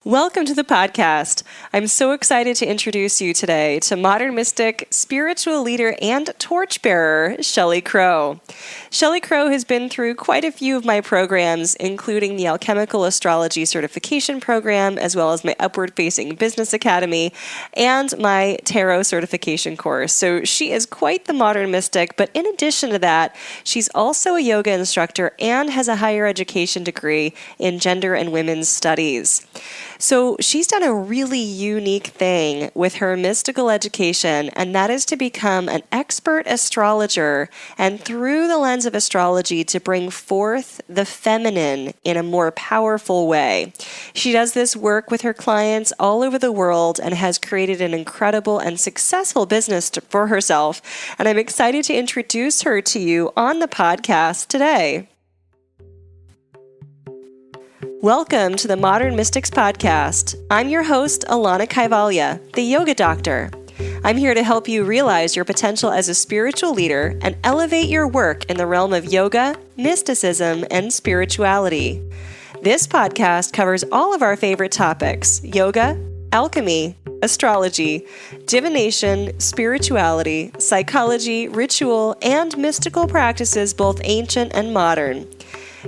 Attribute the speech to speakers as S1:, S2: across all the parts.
S1: Welcome to the podcast. I'm so excited to introduce you today to modern mystic, spiritual leader, and torchbearer, Shellie Crow. Shellie Crow has been through quite a few of my programs, including the Alchemical Astrology Certification Program, as well as my Upward Facing Business Academy, and my Tarot Certification course. So she is quite the modern mystic, but in addition to that, she's also a yoga instructor and has a higher education degree in gender and women's studies. So she's done a really unique thing with her mystical education, and that is to become an expert astrologer and through the lens of astrology to bring forth the feminine in a more powerful way. She does this work with her clients all over the world and has created an incredible and successful business for herself, and I'm excited to introduce her to you on the podcast today. Welcome to the Modern Mystics Podcast. I'm your host, Alana Kaivalya, the Yoga Doctor. I'm here to help you realize your potential as a spiritual leader and elevate your work in the realm of yoga, mysticism, and spirituality. This podcast covers all of our favorite topics: yoga, alchemy, astrology, divination, spirituality, psychology, ritual, and mystical practices, both ancient and modern.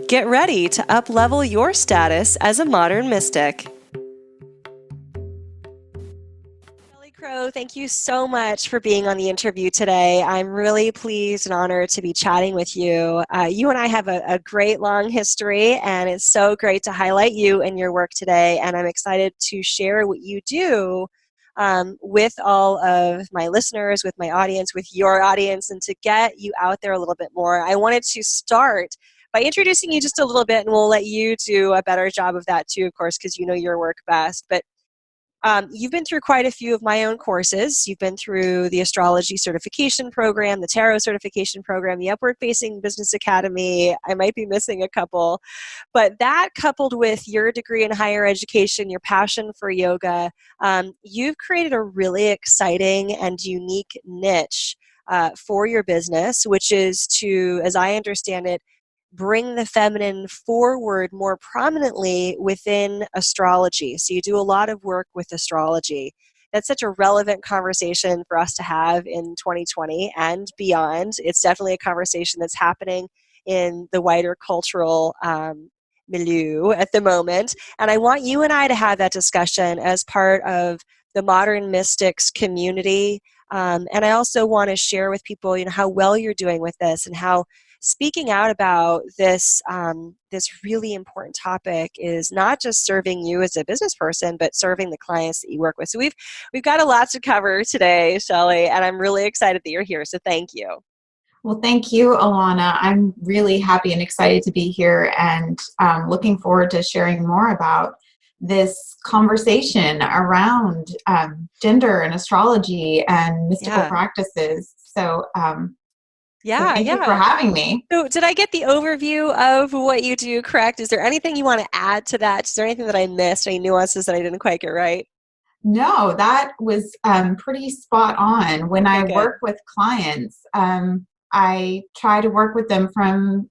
S1: Get ready to up-level your status as a modern mystic. Shellie Crow, thank you so much for being on the interview today. I'm really pleased and honored to be chatting with you. You and I have a great long history, and it's so great to highlight you and your work today, and I'm excited to share what you do with all of my listeners, with my audience, with your audience, and to get you out there a little bit more. I wanted to start by introducing you just a little bit, and we'll let you do a better job of that too, of course, because you know your work best. But you've been through quite a few of my own courses. You've been through the Astrology Certification Program, the Tarot Certification Program, the Upward Facing Business Academy. I might be missing a couple. But that, coupled with your degree in higher education, your passion for yoga, you've created a really exciting and unique niche for your business, which is to, as I understand it, bring the feminine forward more prominently within astrology. So you do a lot of work with astrology. That's such a relevant conversation for us to have in 2020 and beyond. It's definitely a conversation that's happening in the wider cultural milieu at the moment. And I want you and I to have that discussion as part of the Modern Mystics community. And I also want to share with people, how well you're doing with this and how speaking out about this this really important topic is not just serving you as a business person, but serving the clients that you work with. So we've got a lot to cover today, Shellie, and I'm really excited that you're here. So thank you.
S2: Well, thank you, Alana. I'm really happy and excited to be here, and looking forward to sharing more about this conversation around gender and astrology and mystical practices. So thank you for having me.
S1: So did I get the overview of what you do correct? Is there anything you want to add to that? Is there anything that I missed, any nuances that I didn't quite get right?
S2: No, that was pretty spot on. When I work with clients, I try to work with them from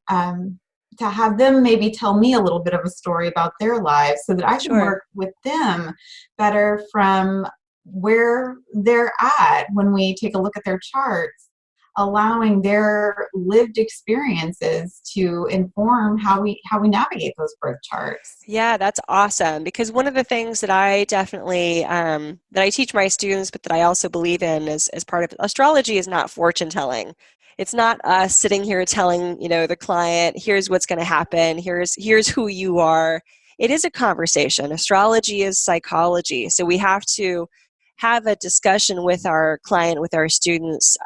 S2: to have them maybe tell me a little bit of a story about their lives so that I can work with them better from where they're at when we take a look at their charts, allowing their lived experiences to inform how we navigate those birth charts.
S1: Yeah, that's awesome. Because one of the things that I definitely that I teach my students, but that I also believe in as part of astrology, is not fortune telling. It's not us sitting here telling the client, here's what's going to happen, here's who you are. It is a conversation. Astrology is psychology, so we have to have a discussion with our client, with our students,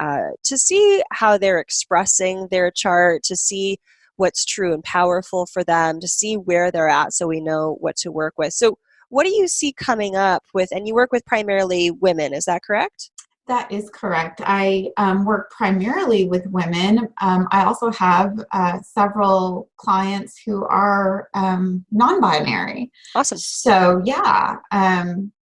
S1: to see how they're expressing their chart, to see what's true and powerful for them, to see where they're at so we know what to work with. So what do you see coming up with, and you work with primarily women, is that correct?
S2: That is correct. I work primarily with women. I also have several clients who are non-binary.
S1: Awesome.
S2: So yeah,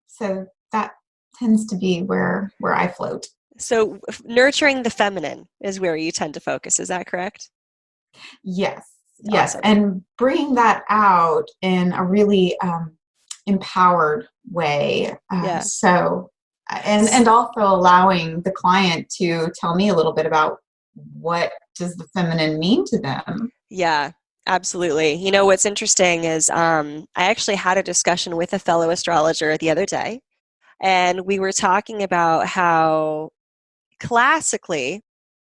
S2: so that tends to be where I float.
S1: So nurturing the feminine is where you tend to focus. Is that correct?
S2: Yes.
S1: Awesome.
S2: And bringing that out in a really empowered way.
S1: Yeah.
S2: And also allowing the client to tell me a little bit about what does the feminine mean to them.
S1: Yeah, absolutely. You know, what's interesting is I actually had a discussion with a fellow astrologer the other day, and we were talking about how classically,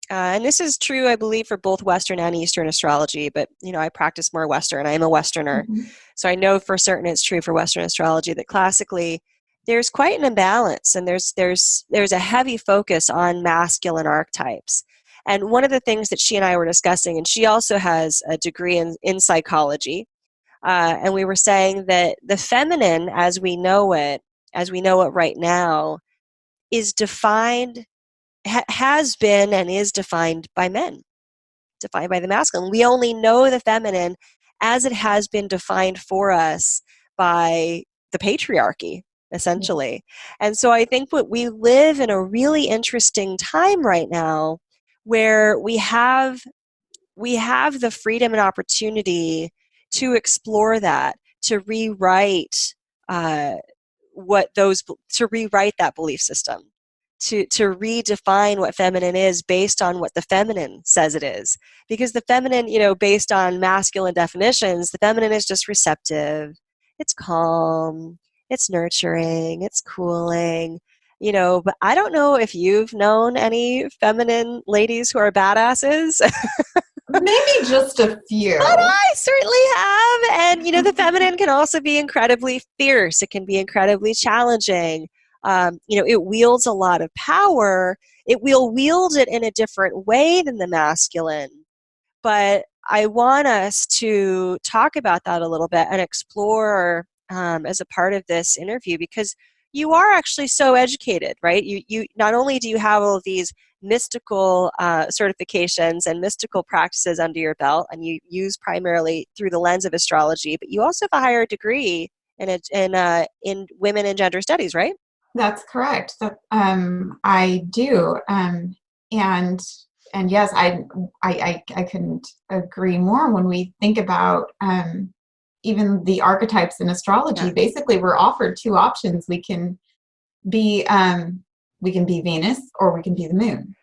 S1: and this is true, I believe, for both Western and Eastern astrology, but, you know, I practice more Western. I am a Westerner.
S2: Mm-hmm.
S1: So I know for certain it's true for Western astrology that classically there's quite an imbalance, and there's a heavy focus on masculine archetypes. And one of the things that she and I were discussing, and she also has a degree in psychology, and we were saying that the feminine, as we know it right now, is defined, has been, and is defined by men, defined by the masculine. We only know the feminine as it has been defined for us by the patriarchy, essentially. And so I think what we live in a really interesting time right now where we have the freedom and opportunity to explore that, to rewrite uh, to rewrite that belief system, to redefine what feminine is based on what the feminine says it is. Because the feminine, you know, based on masculine definitions, the feminine is just receptive, it's calm, it's nurturing, it's cooling, you know. But I don't know if you've known any feminine ladies who are badasses.
S2: Maybe just a few.
S1: But I certainly have. And, you know, the feminine can also be incredibly fierce. It can be incredibly challenging. You know, it wields a lot of power. It will wield it in a different way than the masculine. But I want us to talk about that a little bit and explore as a part of this interview, because you are actually so educated, right? You not only do you have all of these mystical certifications and mystical practices under your belt, and you use primarily through the lens of astrology, but you also have a higher degree in women and gender studies, right?
S2: That's correct. I do. And and yes, I couldn't agree more. When we think about even the archetypes in astrology,
S1: Yeah.
S2: basically we're offered two options. Be we can be Venus, or we can be the moon,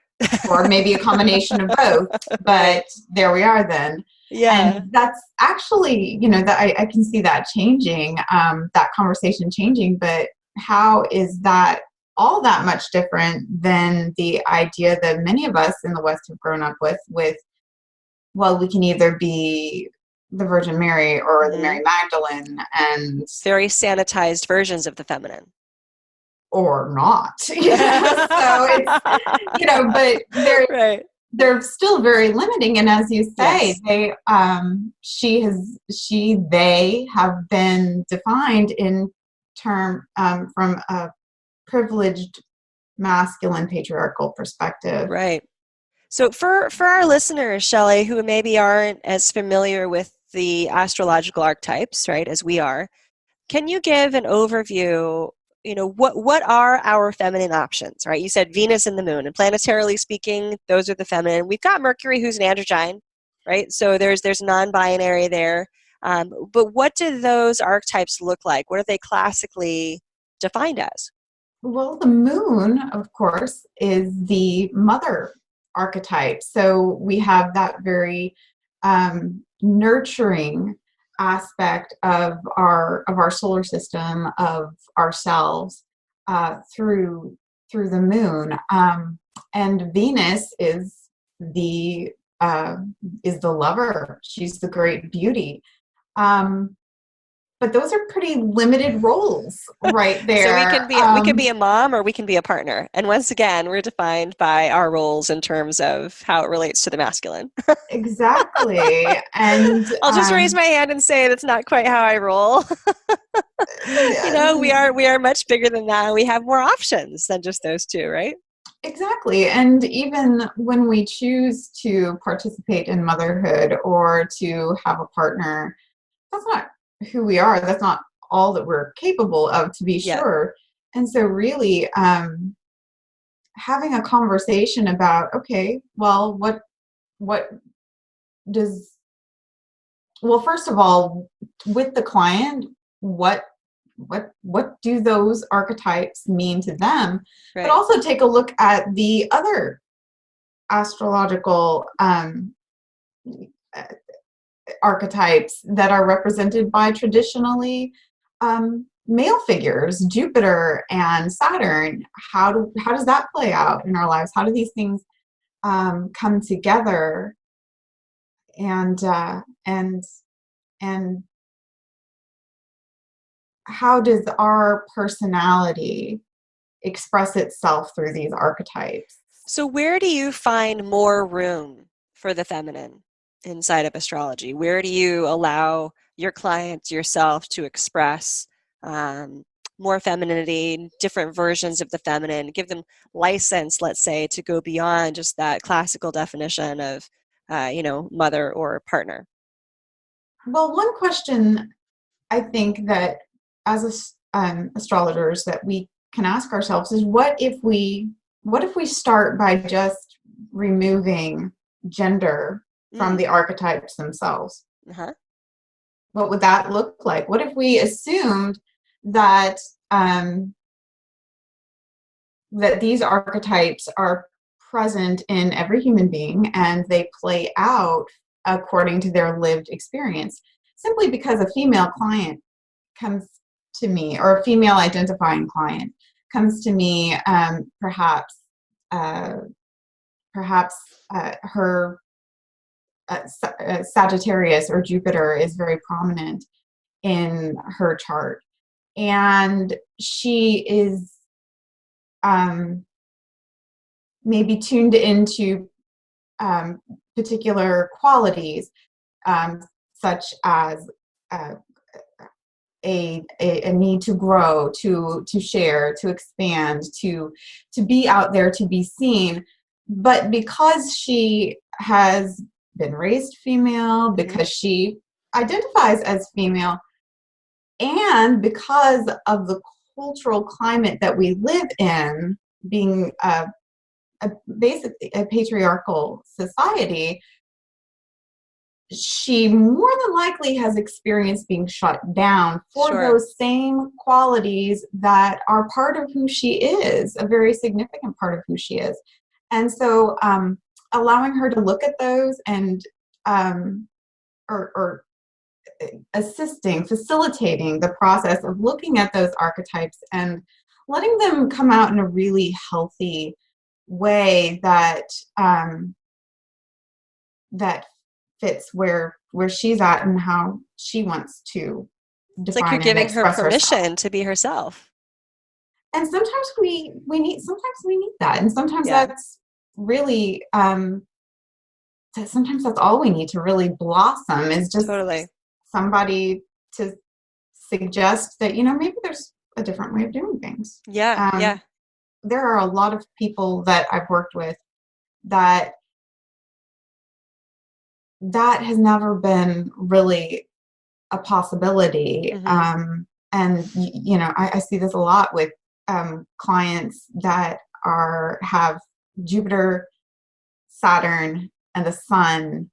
S2: or maybe a combination of both. But
S1: Right.
S2: there we are then.
S1: Yeah.
S2: And that's actually, you know, that I can see that changing, that conversation changing. But how is that all that much different than the idea that many of us in the West have grown up with, well, we can either be the Virgin Mary or the
S1: Hmm.
S2: Mary Magdalene, and
S1: Very sanitized versions of the feminine.
S2: or not. You know? So it's, you know, but
S1: Right.
S2: they're still very limiting. And as you say,
S1: Yes.
S2: they have been defined in term from a privileged masculine patriarchal perspective.
S1: Right. So for our listeners, Shellie, who maybe aren't as familiar with the astrological archetypes, right, as we are, can you give an overview, you know, what are our feminine options, right? You said Venus and the moon, and planetarily speaking, those are the feminine. We've got Mercury, who's an androgyne, right? So there's non-binary there. But what do those archetypes look like? What are they classically defined as?
S2: Well, the moon, of course, is the mother archetype. So we have that very nurturing aspect of our solar system, of ourselves, through the moon. And Venus the uh, is the lover. She's the great beauty. Um, but those are pretty limited roles right
S1: So
S2: there.
S1: we can be a mom, or we can be a partner. And once again, we're defined by our roles in terms of how it relates to the masculine.
S2: Exactly. And
S1: I'll just raise my hand and say that's not quite how I roll. You know, we are much bigger than that. We have more options than just those two, right?
S2: exactly. And even when we choose to participate in motherhood or to have a partner, that's not who we are. That's not all that we're capable of, to be
S1: Yeah.
S2: sure. And so really, having a conversation about, okay, well, what does, well, first of all, with the client, what what do those archetypes mean to them, but
S1: Right.
S2: also take a look at the other astrological archetypes that are represented by traditionally male figures, Jupiter and Saturn. How does that play out in our lives? How do these things come together? And and how does our personality express itself through these archetypes?
S1: So where do you find more room for the feminine inside of astrology? Where do you allow your clients, yourself, to express more femininity, different versions of the feminine, give them license, let's say, to go beyond just that classical definition of, mother or partner?
S2: Well, one question I think that as astrologers that we can ask ourselves is what if we start by just removing gender from the archetypes themselves?
S1: Uh-huh.
S2: What would that look like? What if we assumed that that these archetypes are present in every human being and they play out according to their lived experience? Simply because a female client comes to me, or a female identifying client comes to me, uh, perhaps her Sagittarius or Jupiter is very prominent in her chart, and she is maybe tuned into particular qualities, such as uh, a need to grow, to share, to expand, to be out there, to be seen. But because she has been raised female, because she identifies as female, and because of the cultural climate that we live in, being basically a patriarchal society, she more than likely has experienced being shut down for those same qualities that are part of who she is, a very significant part of who she is. And so allowing her to look at those and or assisting, facilitating the process of looking at those archetypes and letting them come out in a really healthy way that that fits where she's at and how she wants to
S1: It's like you're
S2: define and
S1: giving her
S2: express herself.
S1: permission to be herself.
S2: And sometimes we need that, and sometimes that's really sometimes that's all we need to really blossom, is just somebody to suggest that, maybe there's a different way of doing things. There are a lot of people that I've worked with that has never been really a possibility. And I see this a lot with clients that have Jupiter, Saturn, and the Sun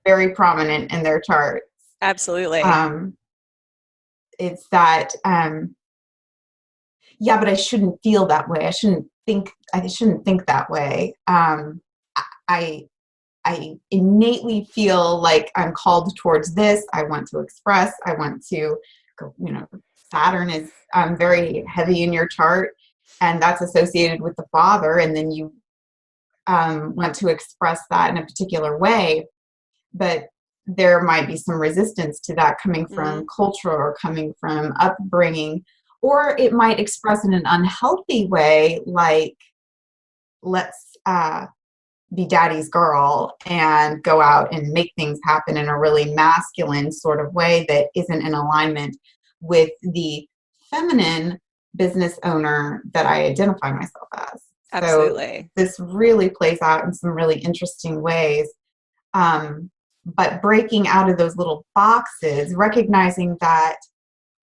S2: very prominent in their charts.
S1: Absolutely.
S2: It's that but I shouldn't feel that way. I shouldn't think that way. I innately feel like I'm called towards this. I want to express. I want to go, Saturn is very heavy in your chart, and that's associated with the father. And then you want to express that in a particular way. But there might be some resistance to that coming from culture or coming from upbringing, or it might express in an unhealthy way, like, let's be daddy's girl and go out and make things happen in a really masculine sort of way that isn't in alignment with the feminine business owner that I identify myself as.
S1: Absolutely.
S2: So this really plays out in some really interesting ways. But breaking out of those little boxes, recognizing that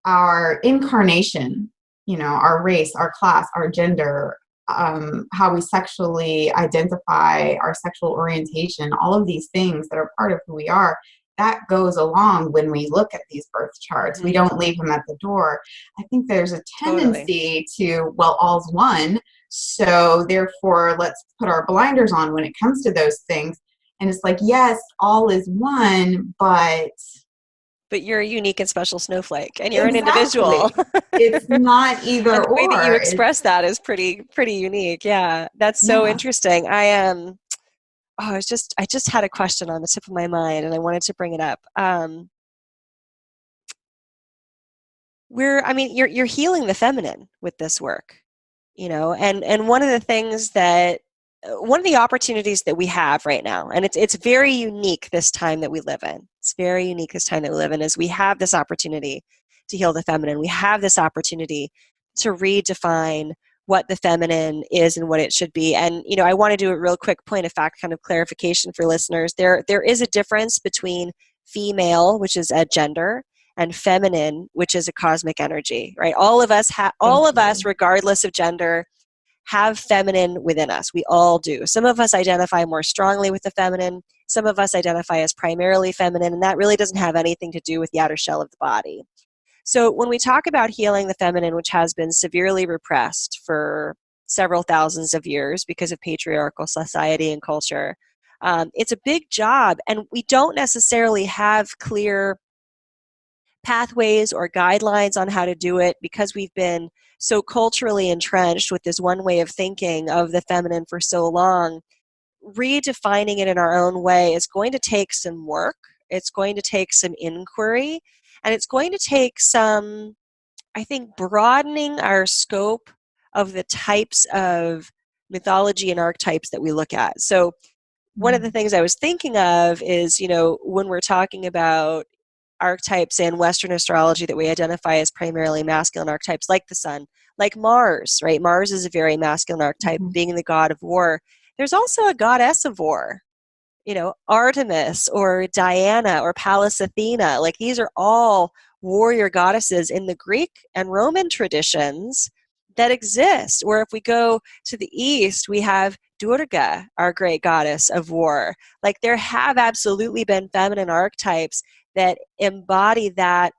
S2: our incarnation, our race, our class, our gender, how we sexually identify, our sexual orientation, all of these things that are part of who we are, that goes along when we look at these birth charts. We
S1: Mm-hmm.
S2: don't leave them at the door. I think there's a tendency to, well, all's one. So therefore, let's put our blinders on when it comes to those things. And it's like, yes, all is one, but
S1: you're a unique and special snowflake, and you're an individual.
S2: exactly. It's not either
S1: And the way that you
S2: or.
S1: express that is pretty unique. Yeah, that's so
S2: Yeah.
S1: interesting. I am. I just had a question on the tip of my mind, and I wanted to bring it up. You're healing the feminine with this work, and one of the things that one of the opportunities that we have right now, and it's very unique this time that we live in. It's very unique this time that we live in, is we have this opportunity to heal the feminine. We have this opportunity to redefine what the feminine is and what it should be. And I want to do a real quick point of fact kind of clarification for listeners. There is a difference between female, which is a gender, and feminine, which is a cosmic energy, right? All of us, regardless of gender, have feminine within us. We all do. Some of us identify more strongly with the feminine. Some of us identify as primarily feminine, and that really doesn't have anything to do with the outer shell of the body. So when we talk about healing the feminine, which has been severely repressed for several thousands of years because of patriarchal society and culture, it's a big job, and we don't necessarily have clear pathways or guidelines on how to do it because we've been so culturally entrenched with this one way of thinking of the feminine for so long. Redefining it in our own way is going to take some work. It's going to take some inquiry, and it's going to take some, I think, broadening our scope of the types of mythology and archetypes that we look at. So one of the things I was thinking of is, when we're talking about archetypes in Western astrology that we identify as primarily masculine archetypes, like the sun, like Mars, right? Mars is a very masculine archetype, being the god of war. There's also a goddess of war, Artemis or Diana or Pallas Athena. Like, these are all warrior goddesses in the Greek and Roman traditions that exist. Or if we go to the east, we have Durga, our great goddess of war. Like, there have absolutely been feminine archetypes that embody that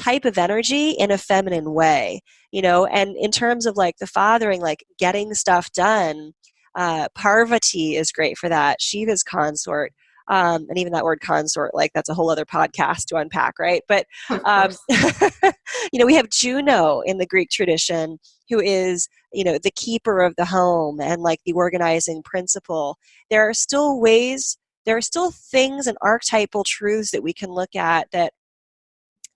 S1: type of energy in a feminine way, and in terms of like the fathering, like getting stuff done, Parvati is great for that. Shiva's consort. And even that word consort, like, that's a whole other podcast to unpack, right? But, we have Juno in the Greek tradition, who is, the keeper of the home and like the organizing principle. There are still things and archetypal truths that we can look at that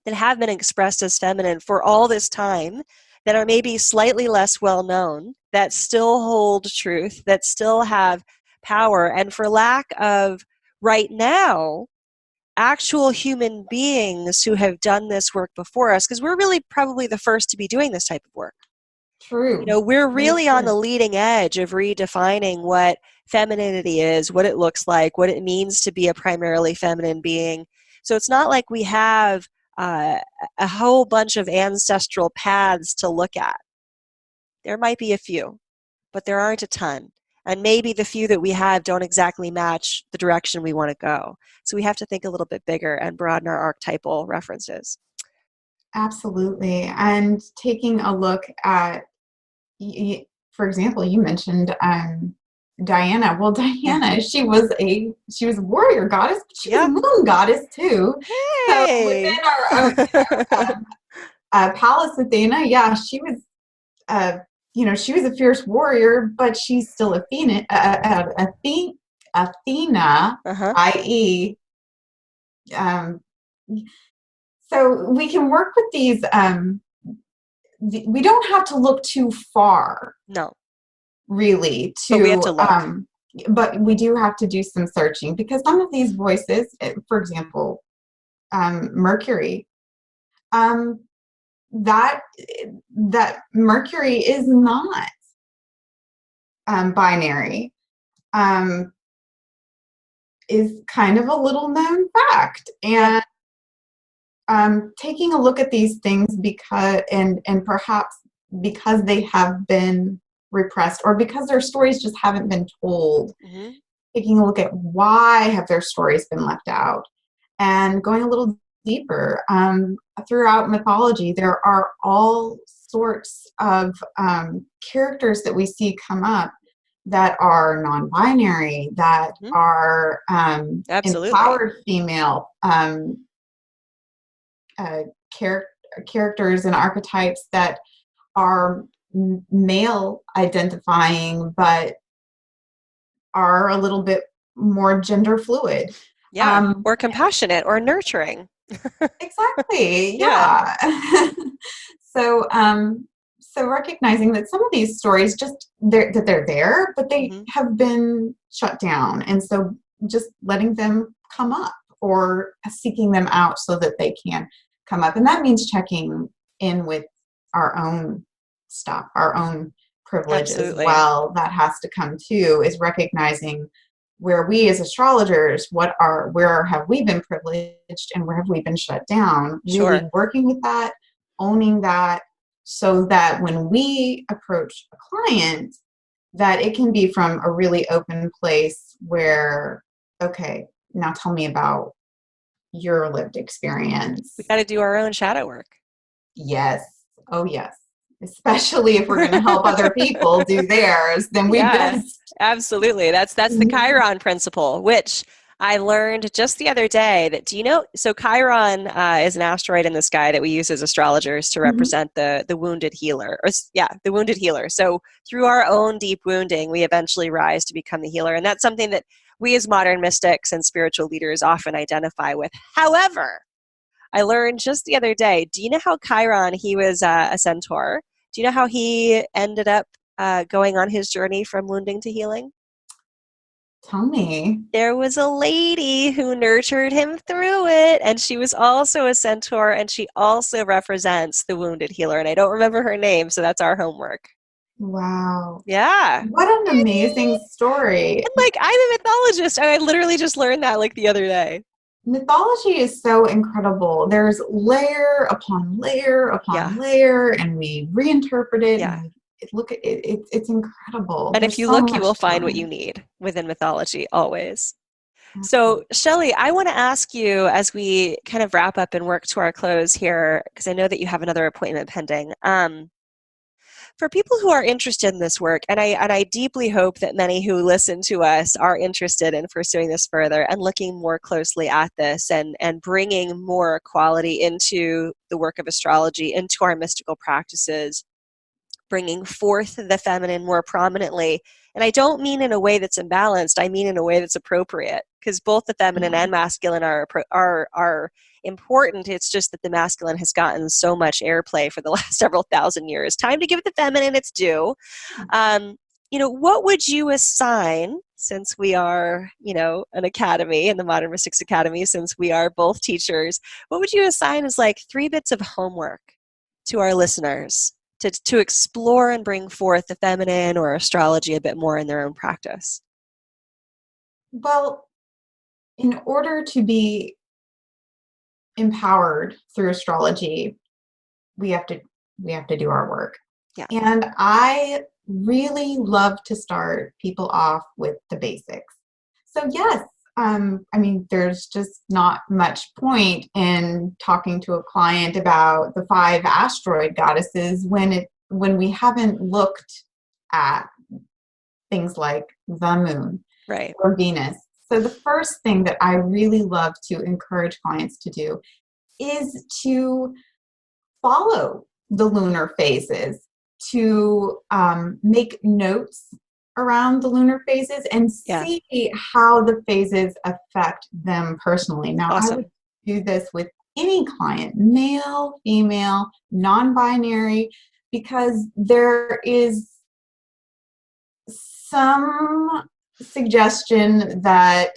S1: have been expressed as feminine for all this time, that are maybe slightly less well known, that still hold truth, that still have power. And for lack of, right now, actual human beings who have done this work before us, because we're really probably the first to be doing this type of work.
S2: True.
S1: We're really on the leading edge of redefining what femininity is, what it looks like, what it means to be a primarily feminine being. So it's not like we have a whole bunch of ancestral paths to look at. There might be a few, but there aren't a ton. And maybe the few that we have don't exactly match the direction we want to go. So we have to think a little bit bigger and broaden our archetypal references.
S2: Absolutely. And taking a look at, for example, you mentioned Diana. Well, Diana, she was a warrior goddess, but she was a moon goddess too.
S1: Hey.
S2: So within our Pallas Athena, she was, she was a fierce warrior, but she's still Athena, i.e. So we can work with these. We don't have to look too far.
S1: No.
S2: Really,
S1: but we have to look.
S2: But we do have to do some searching, because some of these voices, for example, Mercury, that Mercury is not binary, is kind of a little known fact. And taking a look at these things because and perhaps because they have been repressed, or because their stories just haven't been told, taking a look at why have their stories been left out, And going a little deeper, throughout mythology, there are all sorts of characters that we see come up that are non-binary, that are
S1: Absolutely.
S2: empowered female uh, characters and archetypes that are male identifying, but are a little bit more gender fluid.
S1: Yeah. Or compassionate or nurturing.
S2: Exactly.
S1: Yeah.
S2: Yeah. So, so recognizing that some of these stories just that they're there, but they have been shut down, and so just letting them come up or seeking them out so that they can come up, and that means checking in with our own stuff, our own privilege as
S1: Absolutely.
S2: well. That has to come too, is recognizing where we as astrologers, where have we been privileged and where have we been shut down?
S1: Sure.
S2: Really working with that, owning that, so that when we approach a client, that it can be from a really open place where, okay, now tell me about your lived experience.
S1: We got to do our own shadow work.
S2: Yes. Oh, yes. Especially if we're going to help other people do theirs, then we best.
S1: Absolutely. That's the Chiron principle, which I learned just the other day. That, do you know? So Chiron is an asteroid in the sky that we use as astrologers to represent the wounded healer. The wounded healer. So through our own deep wounding, we eventually rise to become the healer, and that's something that we as modern mystics and spiritual leaders often identify with. However, I learned just the other day, do you know how Chiron, he was a centaur? Do you know how he ended up going on his journey from wounding to healing?
S2: Tell me.
S1: There was a lady who nurtured him through it, and she was also a centaur, and she also represents the wounded healer. And I don't remember her name, so that's our homework.
S2: Wow.
S1: Yeah.
S2: What an amazing story.
S1: And like, I'm a mythologist, and I literally just learned that like the other day.
S2: Mythology is so incredible. There's layer upon layer upon layer, and we reinterpret it.
S1: Yeah.
S2: And look at it. It's incredible.
S1: And if
S2: There's
S1: you
S2: so
S1: look, you
S2: much
S1: will
S2: to
S1: find what you
S2: learn.
S1: need within mythology, always. So,
S2: Absolutely.
S1: Shellie, I want to ask you as we kind of wrap up and work to our close here, because I know that you have another appointment pending. For people who are interested in this work, and I deeply hope that many who listen to us are interested in pursuing this further and looking more closely at this and bringing more quality into the work of astrology, into our mystical practices, bringing forth the feminine more prominently. And I don't mean in a way that's imbalanced. I mean in a way that's appropriate, because both the feminine and masculine are important. It's just that the masculine has gotten so much airplay for the last several thousand years. Time to give the feminine its due. What would you assign, since we are, an academy in the Modern Mystics Academy, since we are both teachers, what would you assign as like 3 bits of homework to our listeners to explore and bring forth the feminine or astrology a bit more in their own practice?
S2: Well, in order to be empowered through astrology, we have to do our work.
S1: Yeah.
S2: And I really love to start people off with the basics. So yes, there's just not much point in talking to a client about the 5 asteroid goddesses when we haven't looked at things like the moon,
S1: right,
S2: or Venus. So the first thing that I really love to encourage clients to do is to follow the lunar phases, to make notes around the lunar phases and see how the phases affect them personally. Now,
S1: awesome.
S2: I would do this with any client, male, female, non-binary, because there is some suggestion that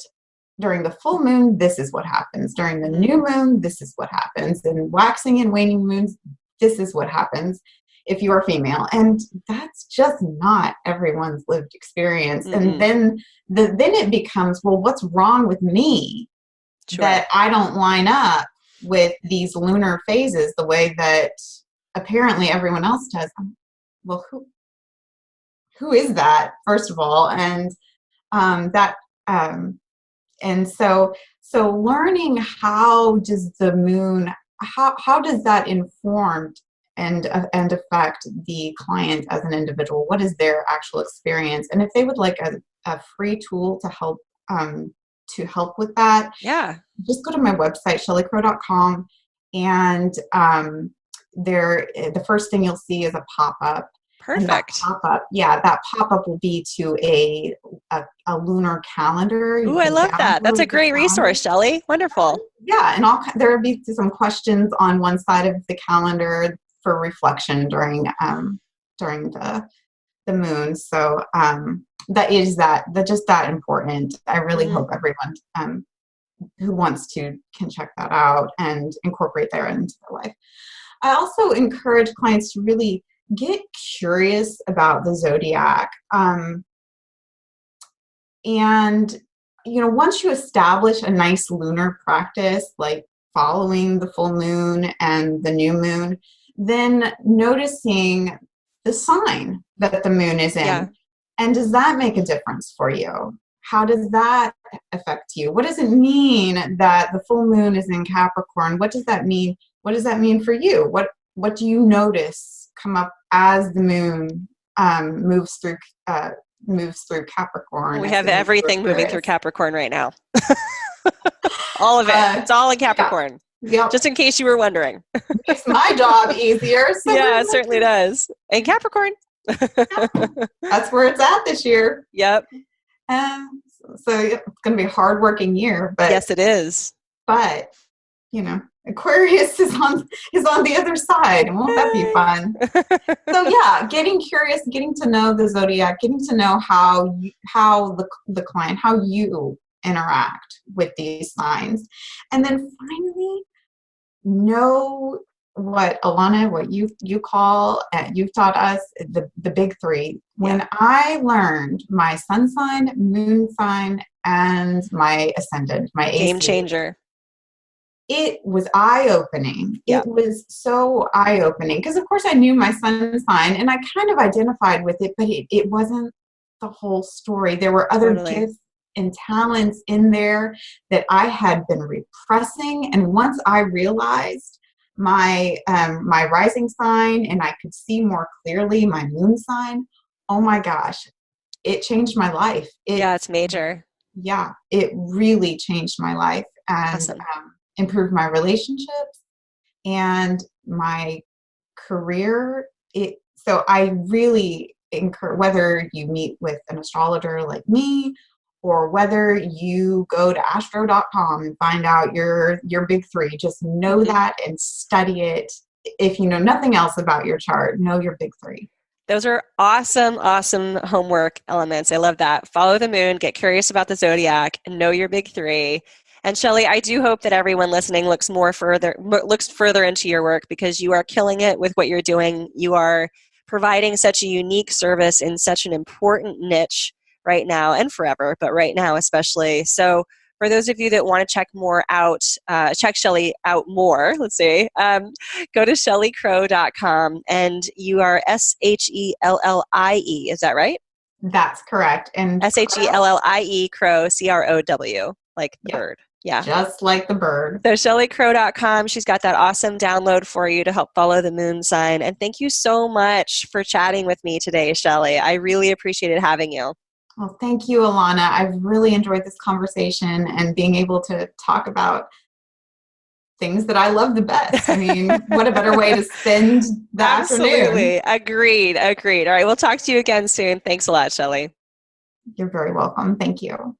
S2: during the full moon, this is what happens. During the new moon, this is what happens. And waxing and waning moons, this is what happens if you are female. And that's just not everyone's lived experience. And then it becomes, well, what's wrong with me that I don't line up with these lunar phases the way that apparently everyone else does? Well, who is that, first of all? And and so So learning how does the moon, how does that inform and affect the client as an individual? What is their actual experience? And if they would like a free tool to help with that,
S1: yeah,
S2: just go to my website, shelliecrow.com, and the first thing you'll see is a pop-up.
S1: perfect.
S2: That pop-up will be to a lunar calendar. You
S1: Ooh, I
S2: can
S1: love that. That's a
S2: download the
S1: great
S2: calendar.
S1: resource, Shellie. Wonderful.
S2: Yeah, and there will be some questions on one side of the calendar for reflection during the moon. So just that important. I really hope everyone who wants to can check that out and incorporate that into their life. I also encourage clients to really get curious about the zodiac. And, once you establish a nice lunar practice, like following the full moon and the new moon, then noticing the sign that the moon is in.
S1: Yeah.
S2: And does that make a difference for you? How does that affect you? What does it mean that the full moon is in Capricorn? What does that mean? What does that mean for you? What do you notice come up as the moon moves through Capricorn?
S1: We have everything moving through Capricorn right now. All of it. It's all in Capricorn.
S2: Yeah. Yep.
S1: Just in case you were wondering.
S2: Makes my job easier. So
S1: yeah, it certainly does. And Capricorn.
S2: That's where it's at this year.
S1: Yep.
S2: So it's going to be a hard-working year. But
S1: yes, it is.
S2: But, Aquarius is on the other side. Won't that be fun? So yeah, getting curious, getting to know the zodiac, getting to know how the client, how you interact with these signs, and then finally know what Alana, what you've taught us the big three. When I learned my sun sign, moon sign, and my ascendant, my
S1: game
S2: AC,
S1: changer.
S2: It was eye-opening. It was so eye-opening because, of course, I knew my sun sign and I kind of identified with it, but it wasn't the whole story. There were other gifts and talents in there that I had been repressing. And once I realized my rising sign and I could see more clearly my moon sign, oh my gosh, it changed my life.
S1: It's major.
S2: Yeah, it really changed my life. And
S1: awesome.
S2: Improved my relationships and my career. So I really encourage, whether you meet with an astrologer like me or whether you go to astro.com and find out your big three, just know that and study it. If you know nothing else about your chart, know your big three.
S1: Those are awesome homework elements. I love that. Follow the moon, get curious about the zodiac, and know your big three. And Shellie, I do hope that everyone listening looks further into your work because you are killing it with what you're doing. You are providing such a unique service in such an important niche right now and forever, but right now especially. So for those of you that want to check more out, check Shellie out more, let's say, go to shelliecrow.com and you are Shellie, is that right?
S2: That's correct. And
S1: Shellie, Crow, Crow, like the bird. Yeah.
S2: Just like the bird.
S1: So shelliecrow.com, she's got that awesome download for you to help follow the moon sign. And thank you so much for chatting with me today, Shellie. I really appreciated having you.
S2: Well, thank you, Alana. I've really enjoyed this conversation and being able to talk about things that I love the best. I mean, what a better way to spend the
S1: Absolutely.
S2: afternoon.
S1: Agreed. All right. We'll talk to you again soon. Thanks a lot, Shellie.
S2: You're very welcome. Thank you.